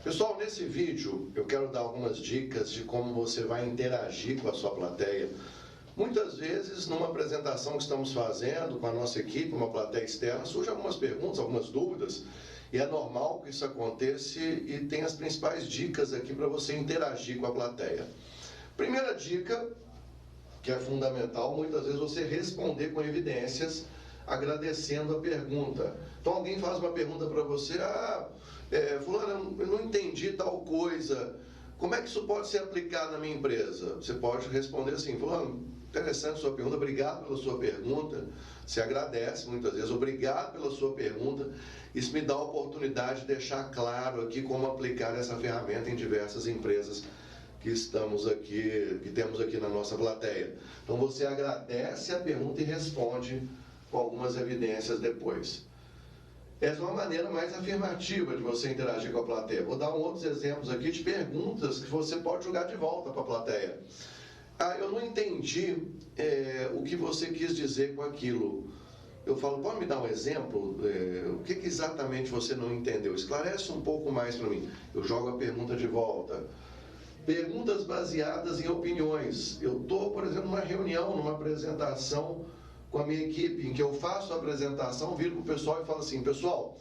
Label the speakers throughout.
Speaker 1: Pessoal, nesse vídeo eu quero dar algumas dicas de como você vai interagir com a sua plateia. Muitas vezes, numa apresentação que estamos fazendo com a nossa equipe, uma plateia externa, surgem algumas perguntas, algumas dúvidas, e é normal que isso aconteça e tem as principais dicas aqui para você interagir com a plateia. Primeira dica, que é fundamental, muitas vezes você responder com evidências, agradecendo a pergunta. Então alguém faz uma pergunta para você, fulano, eu não entendi tal coisa, como é que isso pode ser aplicado na minha empresa? Você pode responder assim, fulano, interessante sua pergunta, obrigado pela sua pergunta, se agradece muitas vezes, obrigado pela sua pergunta, isso me dá a oportunidade de deixar claro aqui como aplicar essa ferramenta em diversas empresas que estamos aqui, que temos aqui na nossa plateia. Então você agradece a pergunta e responde com algumas evidências depois. Essa é uma maneira mais afirmativa de você interagir com a plateia. Vou dar outros exemplos aqui de perguntas que você pode jogar de volta para a plateia. Eu não entendi o que você quis dizer com aquilo. Eu falo, pode me dar um exemplo? O que exatamente você não entendeu? Esclarece um pouco mais para mim. Eu jogo a pergunta de volta. Perguntas baseadas em opiniões. Eu estou, por exemplo, numa reunião, numa apresentação com a minha equipe, em que eu faço a apresentação, viro para o pessoal e falo assim, pessoal,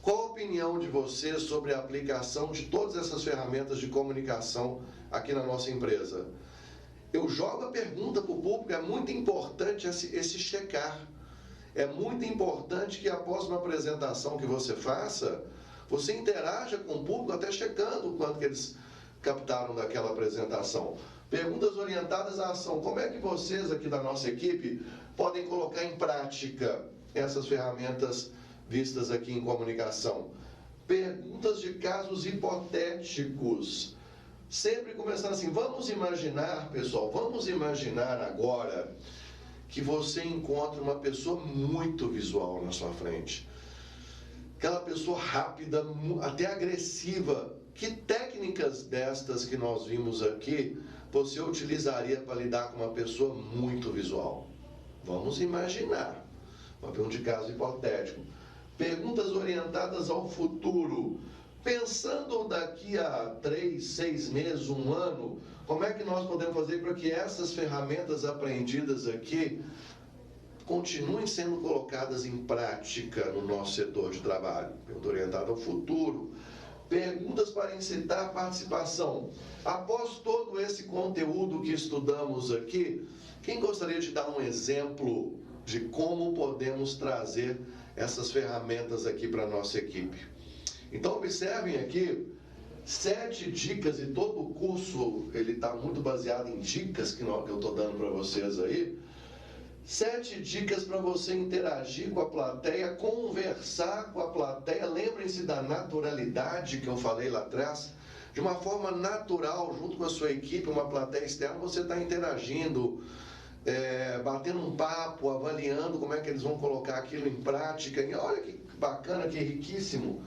Speaker 1: qual a opinião de vocês sobre a aplicação de todas essas ferramentas de comunicação aqui na nossa empresa? Eu jogo a pergunta para o público, é muito importante esse checar. É muito importante que após uma apresentação que você faça, você interaja com o público até checando o quanto que eles captaram daquela apresentação. Perguntas orientadas à ação. Como é que vocês aqui da nossa equipe podem colocar em prática essas ferramentas vistas aqui em comunicação? Perguntas de casos hipotéticos. Sempre começando assim, vamos imaginar, pessoal, vamos imaginar agora que você encontra uma pessoa muito visual na sua frente. Aquela pessoa rápida, até agressiva. Que técnicas destas que nós vimos aqui você utilizaria para lidar com uma pessoa muito visual? Vamos imaginar. Uma pergunta de caso hipotético. Perguntas orientadas ao futuro. Pensando daqui a 3, 6 meses, 1 ano, como é que nós podemos fazer para que essas ferramentas aprendidas aqui continuem sendo colocadas em prática no nosso setor de trabalho? Pergunta orientada ao futuro. Perguntas para incitar a participação. Após todo esse conteúdo que estudamos aqui, quem gostaria de dar um exemplo de como podemos trazer essas ferramentas aqui para a nossa equipe? Então observem aqui 7 dicas, e todo o curso ele está muito baseado em dicas que eu estou dando para vocês aí. 7 dicas para você interagir com a plateia, conversar com a plateia. Lembrem-se da naturalidade que eu falei lá atrás. De uma forma natural, junto com a sua equipe, uma plateia externa, você está interagindo, batendo um papo, avaliando como é que eles vão colocar aquilo em prática. E olha que bacana, que riquíssimo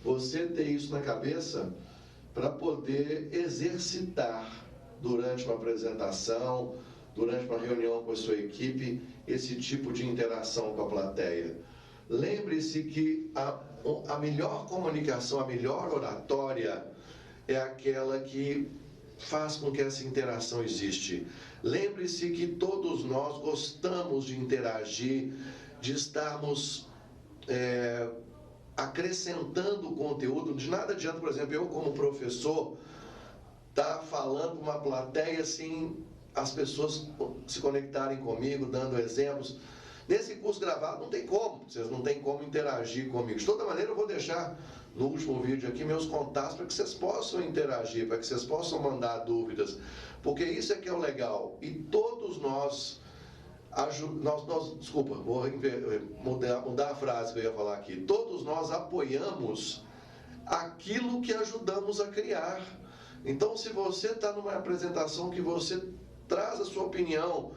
Speaker 1: você ter isso na cabeça para poder exercitar durante uma apresentação, durante uma reunião com a sua equipe, esse tipo de interação com a plateia. Lembre-se que a melhor comunicação, a melhor oratória é aquela que faz com que essa interação existe. Lembre-se que todos nós gostamos de interagir, de estarmos acrescentando o conteúdo. De nada adianta, por exemplo, eu como professor estar falando para uma plateia assim, as pessoas se conectarem comigo, dando exemplos. Nesse curso gravado não tem como, vocês não têm como interagir comigo. De toda maneira eu vou deixar no último vídeo aqui meus contatos para que vocês possam interagir, para que vocês possam mandar dúvidas, porque isso é que é o legal. E todos nós desculpa, vou mudar a frase que eu ia falar aqui. Todos nós apoiamos aquilo que ajudamos a criar. Então se você está numa apresentação que você traz a sua opinião,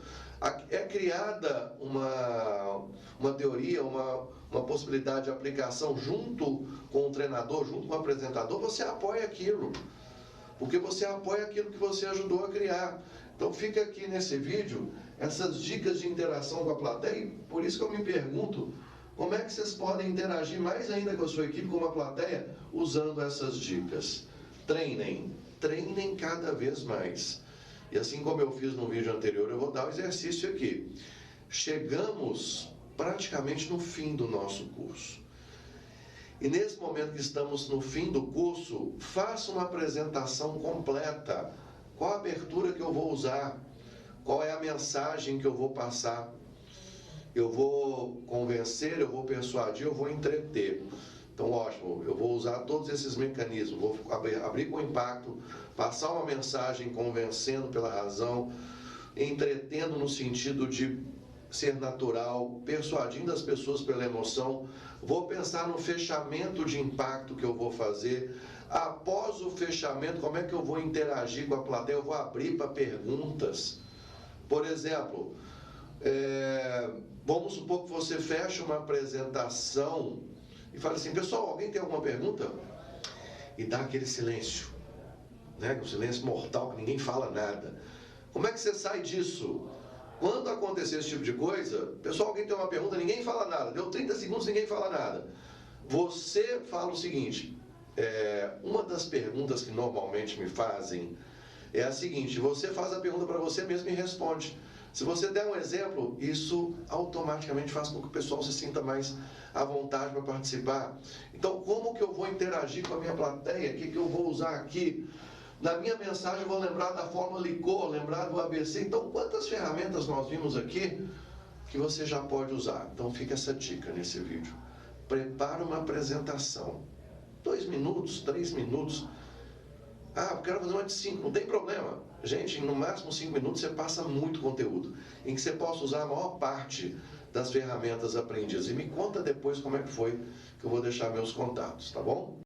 Speaker 1: é criada uma teoria, uma possibilidade de aplicação junto com o treinador, junto com o apresentador, você apoia aquilo, porque você apoia aquilo que você ajudou a criar. Então fica aqui nesse vídeo essas dicas de interação com a plateia, e por isso que eu me pergunto, como é que vocês podem interagir mais ainda com a sua equipe, com uma plateia, usando essas dicas? treinem cada vez mais. E assim como eu fiz no vídeo anterior, eu vou dar o exercício aqui. Chegamos praticamente no fim do nosso curso. E nesse momento que estamos no fim do curso, faça uma apresentação completa. Qual a abertura que eu vou usar? Qual é a mensagem que eu vou passar? Eu vou convencer, eu vou persuadir, eu vou entreter. Então, ótimo, eu vou usar todos esses mecanismos, vou abrir com impacto, passar uma mensagem convencendo pela razão, entretendo no sentido de ser natural, persuadindo as pessoas pela emoção, vou pensar no fechamento de impacto que eu vou fazer, após o fechamento, como é que eu vou interagir com a plateia, eu vou abrir para perguntas. Por exemplo, vamos supor que você fecha uma apresentação e fala assim, pessoal, alguém tem alguma pergunta? E dá aquele silêncio, né? O silêncio mortal, que ninguém fala nada. Como é que você sai disso? Quando acontecer esse tipo de coisa, pessoal, alguém tem uma pergunta, ninguém fala nada. Deu 30 segundos, ninguém fala nada. Você fala o seguinte, uma das perguntas que normalmente me fazem é a seguinte, você faz a pergunta para você mesmo e responde. Se você der um exemplo, isso automaticamente faz com que o pessoal se sinta mais à vontade para participar. Então, como que eu vou interagir com a minha plateia? O que eu vou usar aqui? Na minha mensagem eu vou lembrar da fórmula LICOR, lembrar do ABC. Então, quantas ferramentas nós vimos aqui que você já pode usar? Então, fica essa dica nesse vídeo. Prepara uma apresentação. 2 minutos, 3 minutos. Ah, eu quero fazer uma de 5, não tem problema. Gente, no máximo 5 minutos você passa muito conteúdo, em que você possa usar a maior parte das ferramentas aprendidas. E me conta depois como é que foi, que eu vou deixar meus contatos, tá bom?